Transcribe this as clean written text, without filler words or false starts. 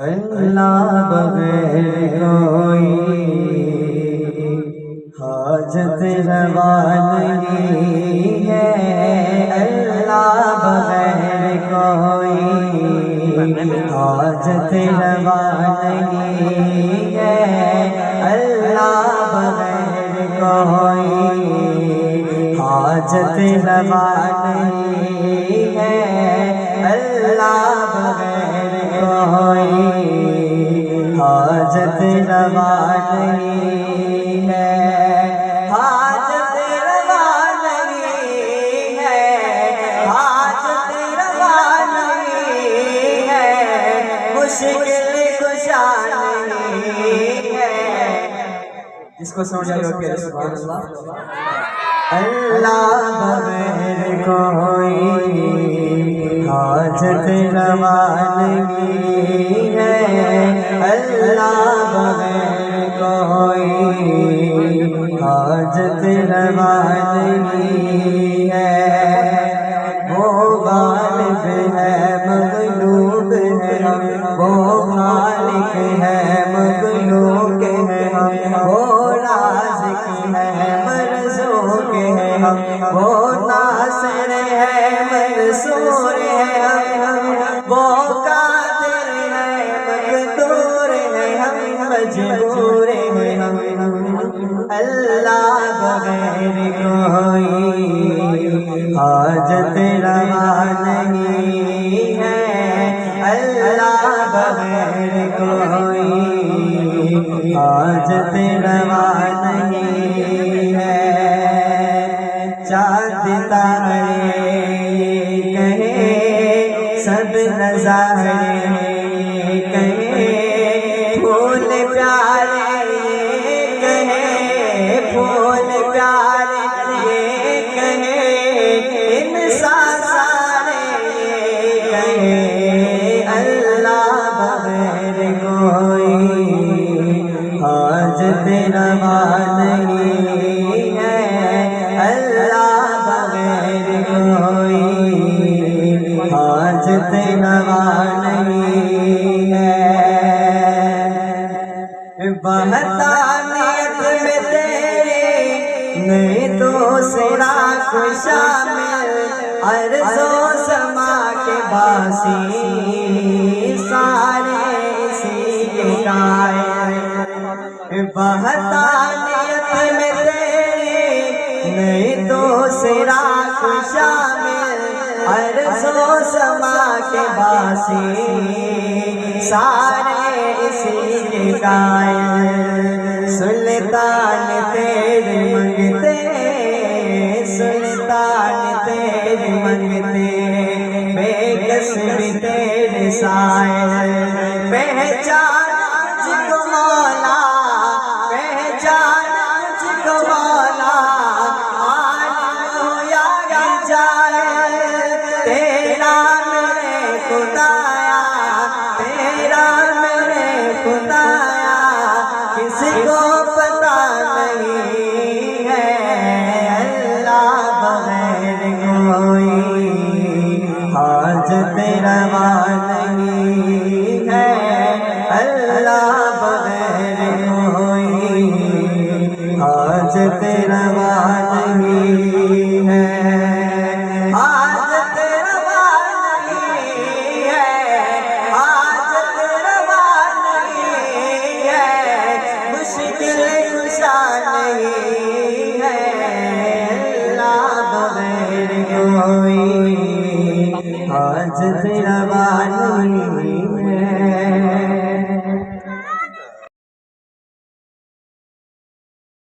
اللہ بغیر کوئی حاجت روا نہیں ہے، اللہ بغیر کوئی حاجت روا نہیں ہے، اللہ بغیر کوئی حاجت روا نہیں ہے، اللہ بغیر کوئی حاجت روا نہیں ہے، حاجت روا نہیں ہے، حاجت روا نہیں ہے، مشکل کشا نہیں ہے۔ جس کو سمجھ آئے گا کہ سبحان اللہ۔ اللہ بغیر کوئی حاجت روا نہیں ہے، اللہ بغیر کوئی حاجت روا نہیں ہے، وہ غالب ہے مغلوب ہے ہم، وہ خالق ہے مخلوق ہے ہم، وہ رازق ہے مرزوق ہے ہم، وہ ناصر ہے منصور ہے ہم، وہ قادر ہے مقدور ہے ہم، مجبور ہے ہم۔ اللہ بغیر کوئی حاجت روا نہیں ہے، اللہ بغیر کوئی حاجت روا نہیں ہے۔ چاند تارے کہیں سب نظارے کہیں پھول پیارے کہیں پھول پیارے کہیں انسان سارے کہیں، اللہ بغیر کوئی حاجت روا نہیں ہے، اللہ بغیر کوئی حاجت روا نہیں ہے۔ وحدانیت میں تیرے نہیں دوسرا کوئی شامل، ارض و سما کے باسی سارے اسی کے قائل۔ وحدانیت میں تیرے نہیں دوسرا کوئی شامل، ارض و سما کے باسی سارے اسی کے قائل۔ سلطان تیرے منگتے سلطان تیرے منگتے، بے کس بھی تیرے سائل۔ پہچان مجھ کو مولا، پہچان مجھ کو مولا، عالم ہو یا جاہل، تیرا میرے خدایا، تیرا میرے خدایا، کسی کو پتا نہیں ہے، اللہ بغیر کوئی حاجت روا نہیں ہے، اللہ بغیر کوئی حاجت روا